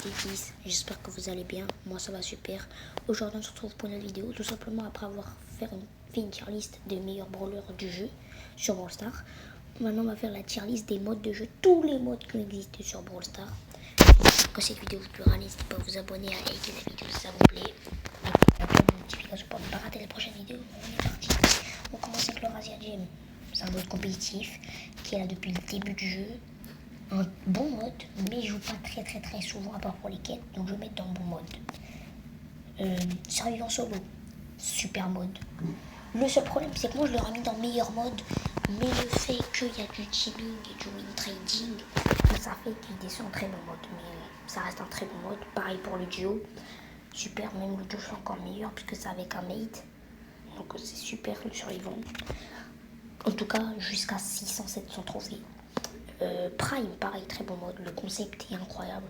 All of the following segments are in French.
T10, j'espère que vous allez bien, moi ça va super. Aujourd'hui on se retrouve pour une vidéo, tout simplement après avoir fait une tier list des meilleurs brawlers du jeu sur Brawl Stars. Maintenant on va faire la tier list des modes de jeu, tous les modes qui existent sur Brawl Stars. J'espère que cette vidéo vous plaira, n'hésitez pas à vous abonner, à liker la vidéo si ça vous plaît. La notification pour ne pas rater les prochaines vidéos. On est parti. On commence avec le Razia Gem. C'est un mode compétitif qui est là depuis le début du jeu. Un bon mode, mais je joue pas très souvent à part pour les quêtes, donc je vais mettre dans bon mode. Survivant solo, super mode. Le seul problème c'est que moi je l'aurais mis dans meilleur mode, mais le fait qu'il y a du teaming et du win trading, ça fait qu'il descend en très bon mode, mais ça reste un très bon mode. Pareil pour le duo, super, même le duo c'est encore meilleur puisque c'est avec un mate, donc c'est super le survivant. En tout cas jusqu'à 600-700 trophées. Prime, pareil, très bon mode. Le concept est incroyable.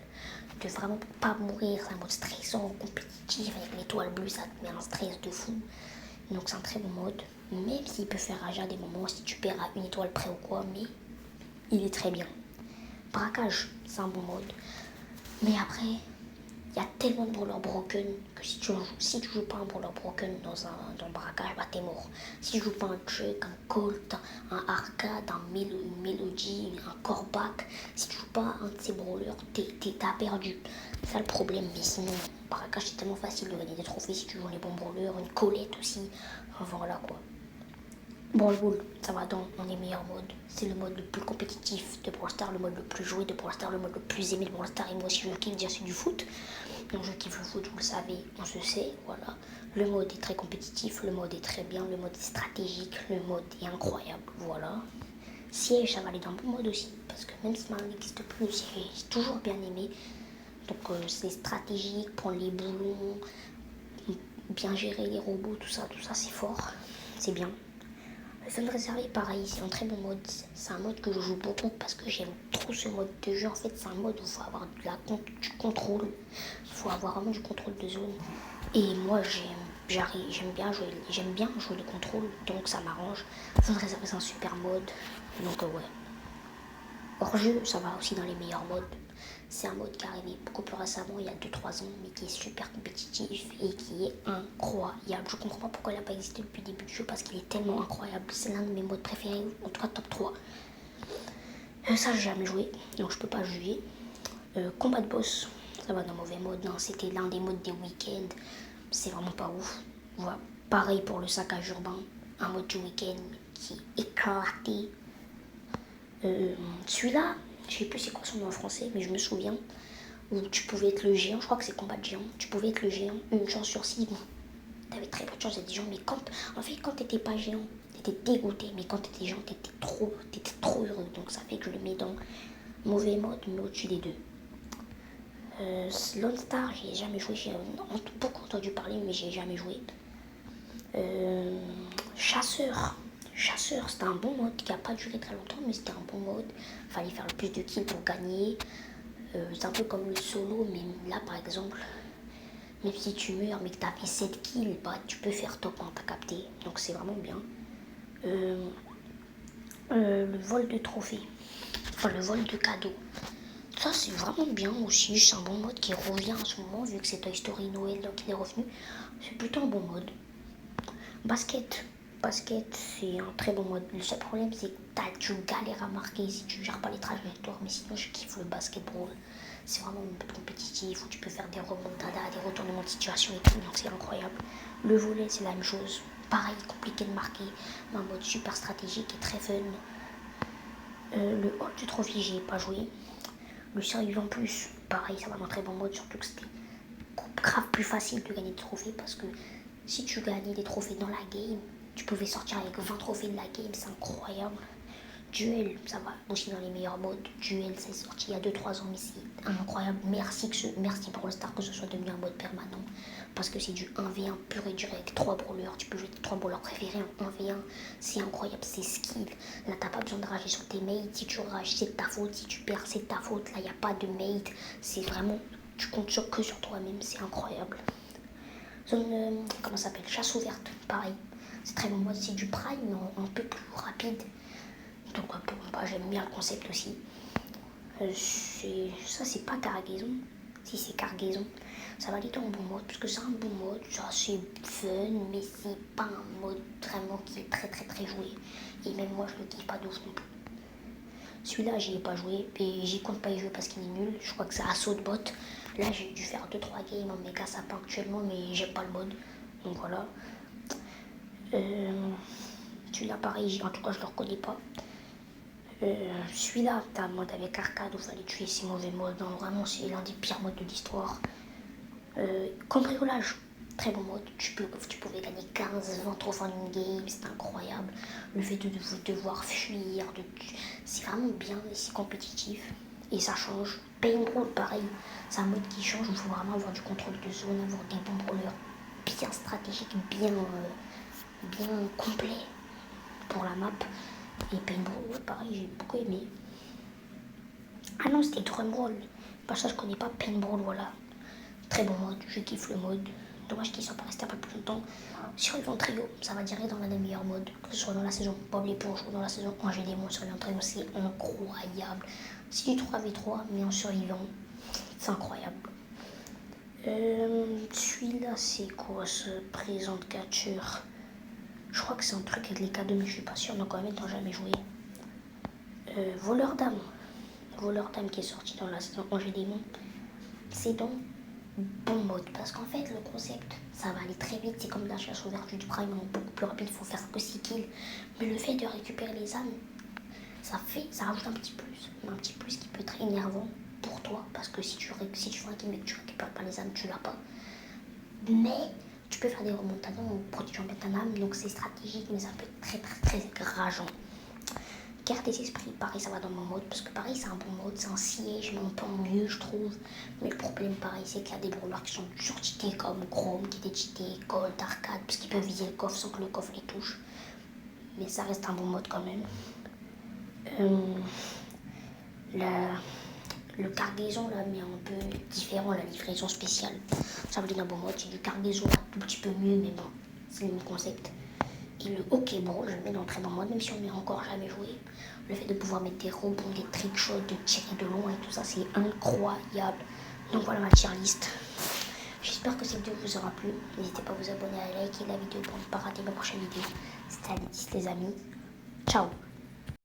De vraiment pas mourir, c'est un mode stressant, compétitif. Avec l'étoile bleue, ça te met un stress de fou. Donc c'est un très bon mode. Même s'il peut faire rage à des moments, si tu perds à une étoile près ou quoi, mais il est très bien. Braquage, c'est un bon mode. Mais après, il y a tellement de brawlers broken que si tu joues pas un brawler broken dans le braquage, bah t'es mort. Si tu joues pas un Drake, un Colt, un Arcade, une Melody, un Corbac, si tu joues pas un de ces brawlers, t'as perdu. C'est ça le problème. Mais sinon, le braquage c'est tellement facile de gagner des trophées si tu joues les bons brawlers, une Colette aussi. Voilà quoi. Brawl Ball, ça va dans les meilleurs modes. C'est le mode le plus compétitif de Brawl Stars, le mode le plus joué de Brawl Stars, le mode le plus aimé de Brawl Stars. Et moi aussi, je kiffe dire c'est du foot. Donc, je kiffe le foot, vous le savez, on se sait. Voilà. Le mode est très compétitif, le mode est très bien, le mode est stratégique, le mode est incroyable. Voilà. Siège, ça va aller dans le bon mode aussi. Parce que même si maintenant n'existe plus, le siège est toujours bien aimé. Donc, c'est stratégique, prendre les boulons, bien gérer les robots, tout ça c'est fort. C'est bien. Le fun réservé, pareil, c'est un très bon mode. C'est un mode que je joue beaucoup parce que j'aime trop ce mode de jeu. En fait, c'est un mode où il faut avoir du contrôle. Il faut avoir vraiment du contrôle de zone. Et moi, j'aime bien jouer le contrôle, donc ça m'arrange. Fun réservé, c'est un super mode. Donc, ouais. Hors jeu, ça va aussi dans les meilleurs modes. C'est un mode qui est arrivé beaucoup plus récemment, il y a 2-3 ans, mais qui est super compétitif et qui est incroyable. Je comprends pas pourquoi il n'a pas existé depuis le début du jeu parce qu'il est tellement incroyable. C'est l'un de mes modes préférés, en tout cas top 3. Ça, j'ai jamais joué, donc je peux pas juger. Combat de boss, ça va dans mauvais mode. Non, c'était l'un des modes des week-ends. C'est vraiment pas ouf. Voilà. Pareil pour le saccage urbain, un mode du week-end qui est éclaté. Celui-là, je sais plus c'est quoi son nom en français, mais je me souviens où tu pouvais être le géant, je crois que c'est combat de géant, tu pouvais être le géant, une chance sur 6, bon, t'avais très peu de chance d'être géant, mais quand t'étais pas géant, t'étais dégoûté, mais quand t'étais géant, t'étais trop heureux, donc ça fait que je le mets dans mauvais mode, mais au-dessus des deux. Lone Star, j'ai jamais joué, j'ai beaucoup entendu parler, mais j'ai jamais joué. Chasseur, c'était un bon mode qui n'a pas duré très longtemps, mais c'était un bon mode. Fallait faire le plus de kills pour gagner. C'est un peu comme le solo, mais là par exemple, même si tu meurs mais que tu as fait 7 kills, bah, tu peux faire top quand t'as capté. Donc c'est vraiment bien. Le vol de trophées, enfin le vol de cadeaux. Ça c'est vraiment bien aussi, c'est un bon mode qui revient en ce moment, vu que c'est Toy Story Noël donc il est revenu. C'est plutôt un bon mode. Basket, c'est un très bon mode. Le seul problème, c'est que tu galères à marquer si tu gères pas les trajectoires. Mais sinon, je kiffe le basketball. C'est vraiment un peu compétitif où tu peux faire des remontadas, des retournements de situation et tout. Donc, c'est incroyable. Le volley, c'est la même chose. Pareil, compliqué de marquer. Mais un mode super stratégique et très fun. Le hall du trophée, j'y ai pas joué. Le survivant plus, pareil, ça va dans un très bon mode. Surtout que c'était grave plus facile de gagner des trophées parce que si tu gagnais des trophées dans la game, tu pouvais sortir avec 20 trophées de la game, c'est incroyable. Duel, ça va aussi dans les meilleurs modes. Duel, c'est sorti il y a 2-3 ans, mais c'est incroyable. Merci Brawl Stars que ce soit devenu un mode permanent. Parce que c'est du 1v1 pur et dur avec 3 brawlers. Tu peux jouer tes 3 brawlers préférés en 1v1. C'est incroyable, c'est skill. Là, t'as pas besoin de rager sur tes mates. Si tu rages, c'est de ta faute. Si tu perds, c'est de ta faute. Là, il n'y a pas de mate. C'est vraiment, tu comptes que sur toi-même. C'est incroyable. Zone, comment ça s'appelle, chasse ouverte, pareil. C'est très bon mode, c'est du prime, mais un peu plus rapide. Donc j'aime bien le concept aussi. Ça c'est pas cargaison, si c'est cargaison, ça va aller dans un bon mode, parce que c'est un bon mode, c'est assez fun, mais c'est pas un mode vraiment qui est très très très joué. Et même moi, je le kiffe pas de ouf non plus. Celui-là, j'y ai pas joué, et j'y compte pas y jouer parce qu'il est nul. Je crois que c'est assaut de bot. Là, j'ai dû faire 2-3 games en méga sapin actuellement, mais j'ai pas le mode. Donc voilà. Celui-là, pareil, en tout cas, je le reconnais pas. Celui-là, t'as un mode avec arcade où il fallait tuer ces mauvais modes. Non, vraiment, c'est l'un des pires modes de l'histoire. Cambriolage, très bon mode. Tu pouvais gagner 15-20 trophées en une game, c'est incroyable. Le fait de devoir fuir, c'est vraiment bien, c'est compétitif. Et ça change. Paintball, pareil, c'est un mode qui change. Il faut vraiment avoir du contrôle de zone, avoir des bons brawlers bien stratégiques, bien complets pour la map. Et Paintball, ouais, pareil, j'ai beaucoup aimé. Ah non, c'était Drumroll. Bah ça, je connais pas Paintball, voilà. Très bon mode, je kiffe le mode. Dommage qu'ils ne soient pas restés un peu plus longtemps. Survivant trio, ça va direct dans l'un des meilleurs modes, que ce soit dans la saison Bob l'éponge ou dans la saison Angers Démon. Survivant trio, c'est incroyable. C'est du 3v3, mais en survivant, c'est incroyable. Celui-là, c'est quoi ce présent de capture? Je crois que c'est un truc avec les cadeaux, mais je suis pas sûr, donc quand même, n'ont jamais joué. Voleur d'âme. Voleur d'âme qui est sorti dans la saison Angers Démon. C'est donc bon mode, parce qu'en fait, le concept, ça va aller très vite. C'est comme la chasse au vertu du prime, donc beaucoup plus rapide, il faut faire que 6 kills. Mais le fait de récupérer les âmes, ça rajoute un petit plus qui peut être énervant pour toi, parce que si tu fais un kill mais que tu récupères pas les âmes, tu l'as pas. Mais tu peux faire des remontadas en protégeant bien ta âme, donc c'est stratégique, mais ça peut être très très très rageant. Carte des esprits, pareil, ça va dans mon mode, parce que pareil, c'est un bon mode, c'est un siège, mais un peu en mieux, je trouve. Mais le problème, pareil, c'est qu'il y a des brawlers qui sont surcheatés, comme Chrome, qui était cheaté, Gold, Arcade, parce qu'ils peuvent viser le coffre sans que le coffre les touche. Mais ça reste un bon mode quand même. Le cargaison, là, mais un peu différent, la livraison spéciale. Ça veut dire un bon mode, c'est du cargaison un tout petit peu mieux, mais bon, c'est le même concept. Et le hockey ball, je le mets dans le très bon mode, même si on n'a encore jamais joué. Le fait de pouvoir mettre des rebonds, des trickshots, de tirer de loin et tout ça, c'est incroyable. Donc voilà ma tier list. J'espère que cette vidéo vous aura plu. N'hésitez pas à vous abonner, à liker la vidéo pour ne pas rater ma prochaine vidéo. C'était Alice les amis. Ciao.